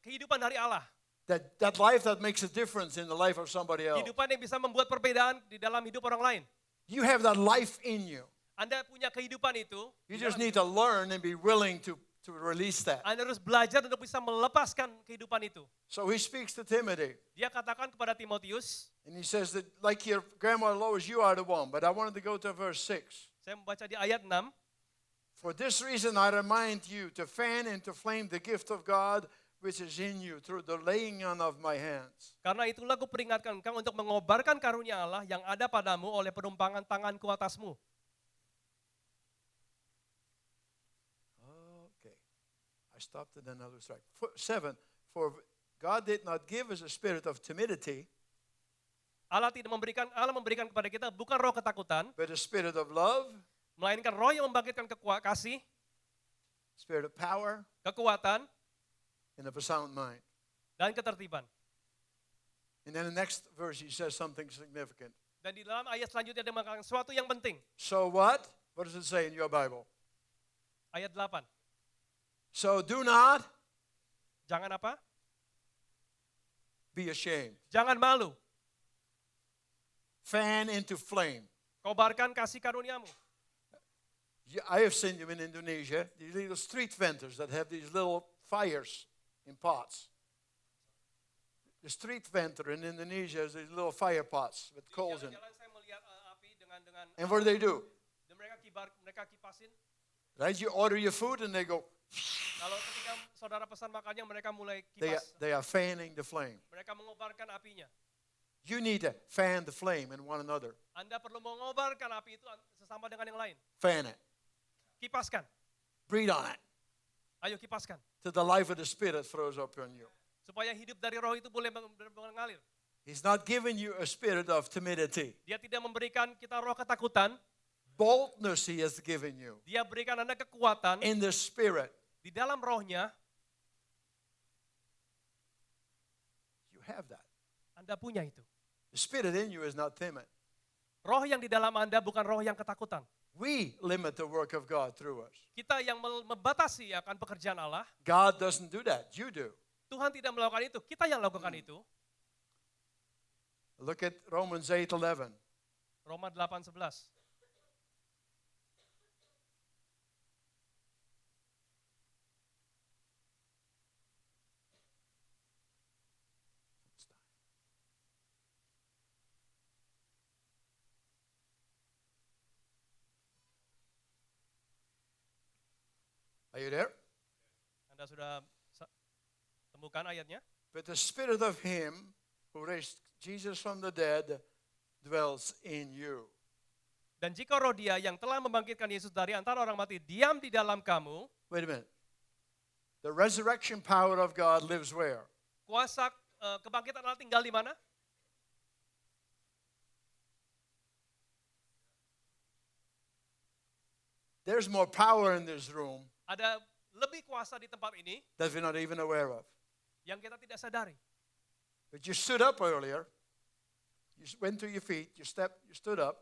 kehidupan dari Allah. That life that makes a difference in the life of somebody else. Kehidupan yang bisa membuat perbedaan di dalam hidup orang lain. You have that life in you. Anda punya kehidupan itu. You just need to learn and be willing to release that. Anda harus belajar untuk bisa melepaskan kehidupan itu. So he speaks to Timothy. Dia katakan kepada Timotius, And he says that like your grandma Lois, you are the one. But I wanted to go to verse 6. saya membaca di ayat 6. For this reason I remind you to fan into flame the gift of God which is in you through the laying on of my hands. Karena itulah aku peringatkan engkau untuk mengobarkan karunia Allah yang ada padamu oleh penumpangan tanganku atasmu. Okay. I stopped and then I was right. 7. For God did not give us a spirit of timidity, Allah memberikan kepada kita bukan roh ketakutan, but a spirit of love, melainkan roh yang membangkitkan kasih, spirit of power, kekuatan, and of a sound mind. dan ketertiban. And then the next verse he says something significant. Dan di dalam ayat selanjutnya dia mengatakan sesuatu yang penting. So what? What does it say in your Bible? Ayat 8. So do not Jangan apa? be ashamed. Jangan malu. Fan into flame. Kobarkan kasih karuniamu. I have seen them in Indonesia, these little street vendors that have these little fires in pots. The street vendor in Indonesia has these little fire pots with coals in it. Jalan saya melihat api dengan And what do? dan mereka kipasin. Right? You order your food and they go, Kalau ketika saudara pesan makannya mereka mulai they kipas. are fanning the flame. Mereka mengobarkan apinya. You need to fan the flame in one another. Anda perlu mengobarkan api itu sesama dengan yang lain. Fan it. Kipaskan. Breathe on it. Ayo kipaskan. Till the life of the Spirit throws up on you. Supaya hidup dari roh itu boleh mengalir. He's not giving you a spirit of timidity. Dia tidak memberikan kita roh ketakutan. Boldness he has given you. Dia berikan Anda kekuatan In the Spirit. di dalam rohnya. You have that. Anda punya itu. The Spirit in you is not timid. Roh yang di dalam Anda bukan roh yang ketakutan. We limit the work of God through us. Kita yang membatasi akan pekerjaan Allah. God doesn't do that. You do. Tuhan tidak melakukan itu. Kita yang lakukan itu. Look at Romans 8:11. Roma 8:11. Are you there? Anda sudah temukan ayatnya? But the Spirit of him who raised Jesus from the dead dwells in you. Dan jika roh dia yang telah membangkitkan Yesus dari antara orang mati diam di dalam kamu, Wait a minute. The resurrection power of God lives where? kuasa kebangkitan Allah tinggal di mana? There's more power in this room Ada lebih kuasa di tempat ini that we're not even aware of. yang kita tidak sadari. But you stood up earlier. You went to your feet. You stood up.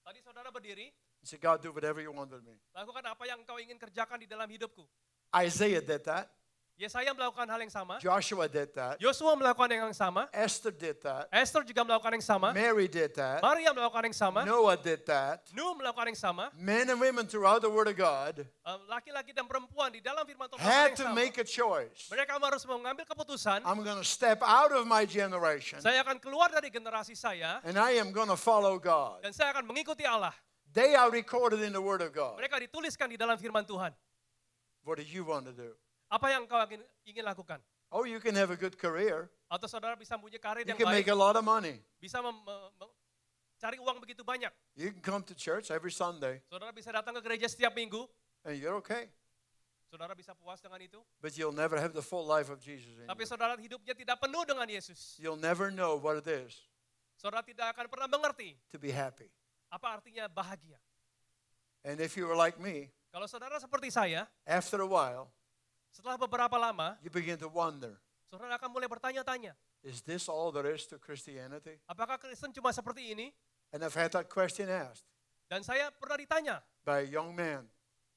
Tadi saudara berdiri, And said, God, do whatever you want with me. lakukan apa yang engkau ingin kerjakan di dalam hidupku. Isaiah did that. Yesaya melakukan hal yang sama. Joshua did that. Yosua melakukan yang sama. Esther did that. Esther juga melakukan yang sama. Mary did that. Maria melakukan yang sama. Noah did that. Nuh melakukan yang sama. Men and women throughout the Word of God Laki-laki dan perempuan di dalam firman Tuhan melakukan had yang to sama. make a choice. Mereka harus mengambil keputusan. I'm going to step out of my generation Saya akan keluar dari generasi saya and I am going to follow God. dan saya akan mengikuti Allah. They are recorded in the Word of God. Mereka dituliskan di dalam firman Tuhan. What do you want to do? Apa yang kau ingin lakukan? Oh, you can have a good career. Atau saudara bisa punya karir You yang can make baik, a lot of money. bisa cari uang begitu banyak. You can come to church every Sunday Saudara bisa datang ke gereja setiap minggu. and you're okay. Saudara bisa puas dengan itu. But you'll never have the full life of Jesus in Tapi you. saudara hidupnya tidak penuh dengan Yesus. You'll never know what it is Saudara tidak akan pernah mengerti to be happy. apa artinya bahagia. And if you were like me, Kalau saudara seperti saya, after a while, setelah beberapa lama, you begin to wonder, saudara akan mulai bertanya-tanya, is this all there is to Christianity? apakah Kristen cuma seperti ini? And I've had that question asked Dan saya pernah ditanya, by a young man.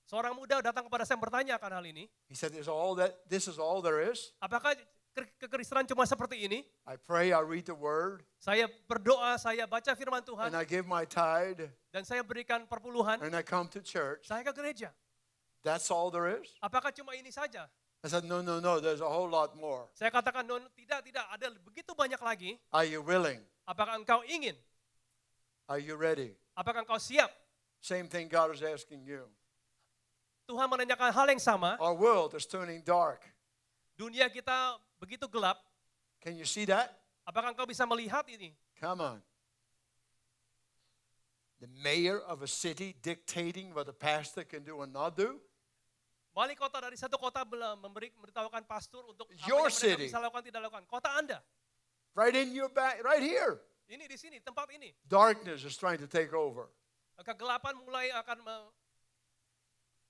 seorang muda datang kepada saya bertanya akan hal ini, He said, this is all there is? apakah kekristenan cuma seperti ini? I pray, I read the word, Saya berdoa, saya baca firman Tuhan, and I give my tithe, dan saya berikan perpuluhan, and I come to church. saya ke gereja. That's all there is? Apakah cuma ini saja? I said, no, there's a whole lot more. Saya katakan, tidak, ada begitu banyak lagi. Are you willing? Apakah engkau ingin? Are you ready? Apakah engkau siap? Same thing God is asking you. Tuhan menanyakan hal yang sama. Our world is turning dark. Dunia kita begitu gelap. Can you see that? Apakah engkau bisa melihat ini? Come on. The mayor of a city dictating what the pastor can do and not do? Wali kota dari satu kota memberitahukan pastor untuk apa Your yang mereka city. bisa lakukan, tidak lakukan. Kota Anda. Right in your back, right here. Ini di sini, tempat ini. Darkness is trying to take over. Kegelapan mulai akan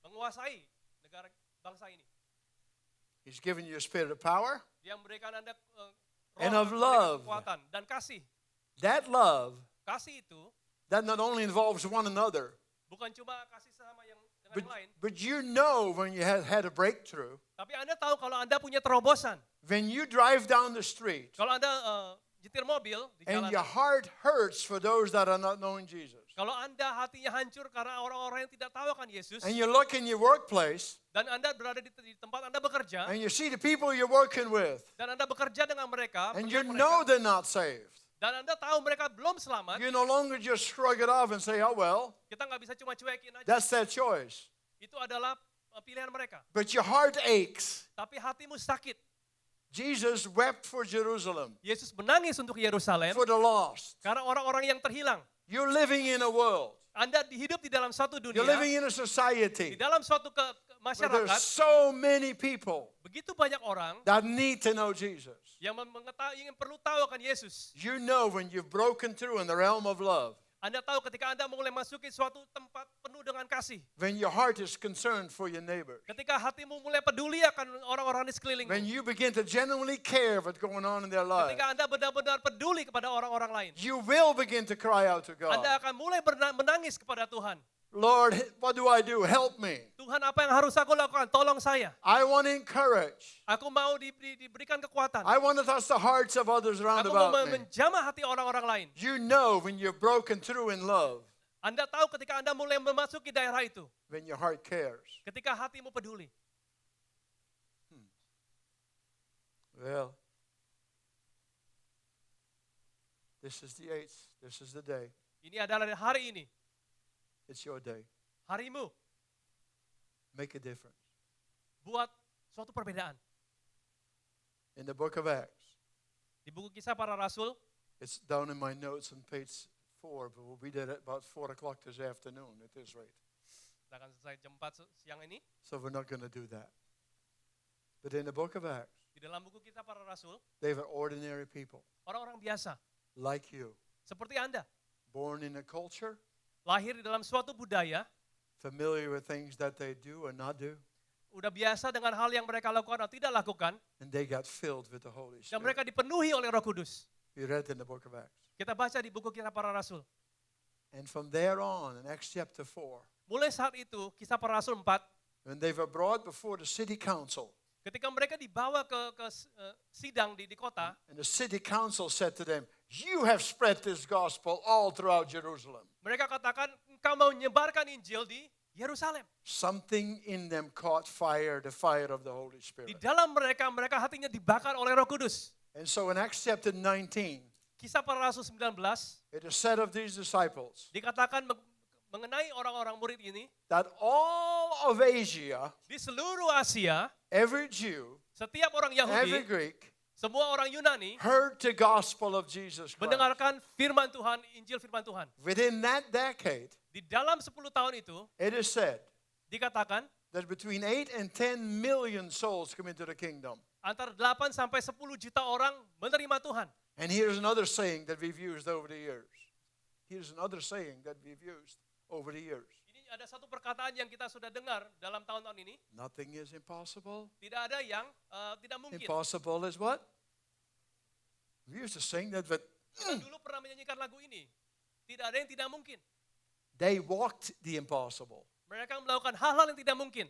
menguasai negara bangsa ini. He's given you a spirit of power Dia memberikan Anda And of memberikan love. kekuatan dan kasih. that love Kasih itu that not only involves one another, bukan cuma kasih sama yang dengan but, yang lain, but you know when you have had a breakthrough, tapi Anda tahu kalau Anda punya terobosan. when you drive down the street Kalau Anda nyetir mobil di and jalanan, your heart hurts for those that are not knowing Jesus, kalau Anda hatinya hancur karena orang-orang yang tidak tahu akan Yesus, and you look in your workplace dan Anda berada di tempat Anda bekerja, and you see the people you're working with, dan Anda bekerja dengan mereka, and you melihat know mereka, they're not saved, dan Anda tahu mereka belum selamat, you no longer just shrug it off and say, oh, well, kita nggak bisa cuma cuekin aja. that's their choice. Itu adalah pilihan mereka. But your heart aches. Tapi hatimu sakit. Jesus wept for Jerusalem, Yesus menangis untuk Yerusalem for the lost. karena orang-orang yang terhilang. You're living in a world, Anda hidup di dalam suatu dunia, you're living in a di society dalam suatu where masyarakat, there's so many people begitu banyak orang that need to know Jesus. yang ingin perlu tahu akan Yesus. You know when you've broken through in the realm of love, Anda tahu ketika Anda mulai masuki suatu tempat penuh dengan kasih. when your heart is concerned for your neighbor, Ketika hatimu mulai peduli akan orang-orang di sekelilingmu. when you begin to genuinely care what's going on in their lives, Ketika Anda benar-benar peduli kepada orang-orang lain. you will begin to cry out to God, Anda akan mulai menangis kepada Tuhan. Lord, what do I do? Help me. Tuhan, apa yang harus aku lakukan? Tolong saya. I want to encourage. Aku mau diberikan kekuatan. I want to touch the hearts of others around Aku mau about me. menjamah hati orang-orang lain. You know when you're broken through in love, Anda tahu ketika Anda mulai memasuki daerah itu. when your heart cares. Ketika hatimu peduli. Well, this is the 8th. This is the day. Ini adalah hari ini. It's your day. Harimu. Make a difference. Buat suatu perbedaan. In the book of Acts, Di buku kisah para rasul, it's down in my notes on page 4, but we'll be there at about 4 o'clock this afternoon at this rate. kita akan selesai jam 4 siang ini. So we're not going to do that. But in the book of Acts, Di dalam buku kisah para rasul, they were ordinary people orang-orang biasa. like you, Seperti Anda. born in a culture, Lahir di dalam suatu budaya. familiar with things that they do or not do, Udah biasa dengan hal yang mereka lakukan atau tidak lakukan. and they got filled with the Holy Dan Spirit. mereka dipenuhi oleh Roh Kudus. We read in the book of Acts. Kita baca di buku kisah para rasul. And from there on, in Acts chapter 4, Mulai saat itu, kisah para rasul 4, when they were brought before the city council, Ketika mereka dibawa ke sidang di kota, And the city council said to them, you have spread this gospel all throughout Jerusalem. mereka katakan, engkau mau menyebarkan Injil di Yerusalem. Something in them caught fire, the fire of the Holy Di Spirit. dalam mereka hatinya dibakar oleh Roh Kudus. And so in Acts chapter 19, Kisah Para Rasul 19 it is said of these disciples dikatakan mengenai orang-orang murid ini, that all of Asia, di seluruh Asia, every Jew, setiap orang every Yahudi, Greek, semua orang Yunani heard the gospel of Jesus Christ. mendengarkan firman Tuhan, Injil firman Tuhan. Within that decade, Di dalam 10 tahun itu it is said dikatakan that between 8 and 10 million souls come into the kingdom. antara 8 sampai 10 juta orang menerima Tuhan. And here's another saying that we've used over the years. Here's another saying that we've used over the years. Ini ada satu perkataan yang kita sudah dengar dalam tahun-tahun ini. Nothing is impossible. Tidak ada yang tidak mungkin. Impossible is what? We used to sing that, but Kita dulu pernah menyanyikan lagu ini. Tidak ada yang tidak mungkin. they walked the impossible. Mereka melakukan hal-hal yang tidak mungkin.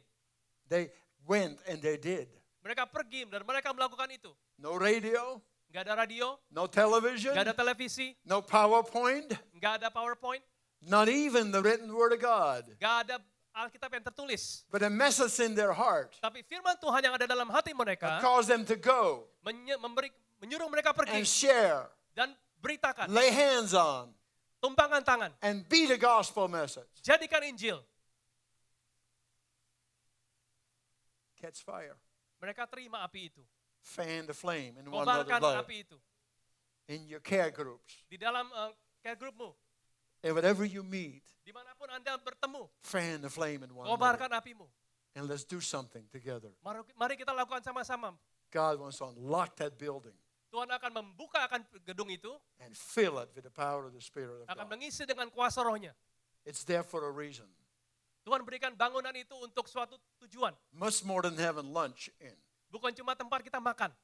They went and they did. Mereka pergi dan mereka melakukan itu. No radio, Nggak ada radio, no television, nggak ada televisi, no PowerPoint, nggak ada PowerPoint, not even the written word of God, nggak ada Alkitab yang tertulis. but a message in their heart Tapi firman Tuhan yang ada dalam hati that mereka caused them to go menyuruh mereka and pergi share, dan beritakan, lay hands on, tumpangkan tangan, and be the gospel message. jadikan Injil. Catch fire. Mereka terima api itu, Fan the flame in one another's kobarkan life. api itu In your care groups. di dalam care groupmu, And whatever you meet, dimanapun Anda bertemu, fan the flame in one another. kobarkan apimu. And let's do something together. Mari kita lakukan sama-sama. God wants to unlock that building Tuhan akan membuka akan gedung itu, and fill it with the power of the Spirit of akan God. mengisi dengan kuasa rohnya. It's there for a reason. Tuhan berikan bangunan itu untuk suatu tujuan. Much more than having lunch in. Bukan cuma tempat kita makan.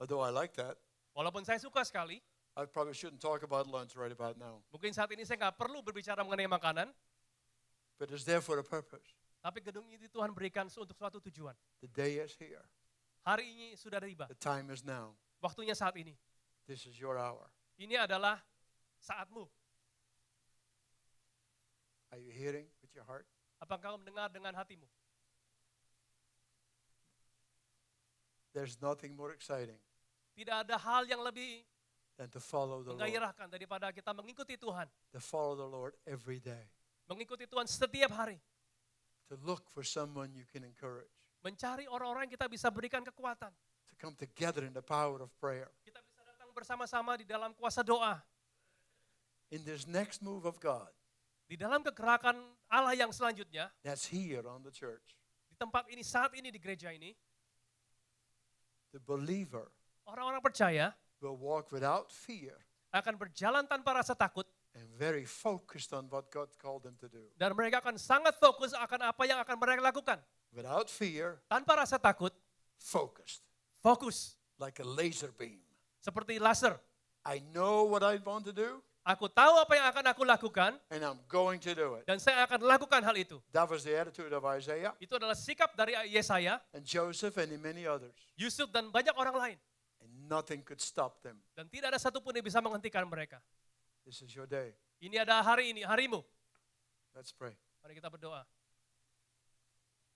Although I like that, Walaupun saya suka sekali, I probably shouldn't talk about lunch right about now. mungkin saat ini saya nggak perlu berbicara mengenai makanan, But it's there for a purpose. tapi gedung itu Tuhan berikan untuk suatu tujuan. The day is here. Hari ini sudah tiba. The time is now. Waktunya saat ini. This is your hour. Ini adalah saatmu. Are you hearing with your heart? Apakah kau mendengar dengan hatimu? There's nothing more exciting Tidak ada hal yang lebih than to follow the Lord. menggairahkan daripada kita mengikuti Tuhan. To follow the Lord every day. Mengikuti Tuhan setiap hari. To look for someone you can encourage. Mencari orang-orang yang kita bisa berikan kekuatan. To come together in the power of prayer. Kita bisa datang bersama-sama di dalam kuasa doa. In this next move of God, Di dalam kegerakan Allah yang selanjutnya, that's here on the church. di tempat ini, saat ini di gereja ini, The believer orang-orang percaya will walk without fear akan berjalan tanpa rasa takut, and very focused on what God called them to do. dan mereka akan sangat fokus akan apa yang akan mereka lakukan. Without fear, Tanpa rasa takut, focused, fokus, like a laser beam. seperti laser. I know what I want to do, Aku tahu apa yang akan aku lakukan, and I'm going to do it. dan saya akan lakukan hal itu. That was the attitude of Isaiah Itu adalah sikap dari Yesaya, and Joseph and many others. Yusuf, dan banyak orang lain. And nothing could stop them. Dan tidak ada satupun yang bisa menghentikan mereka. This is your day. Ini adalah hari ini, harimu. Let's pray. Mari kita berdoa.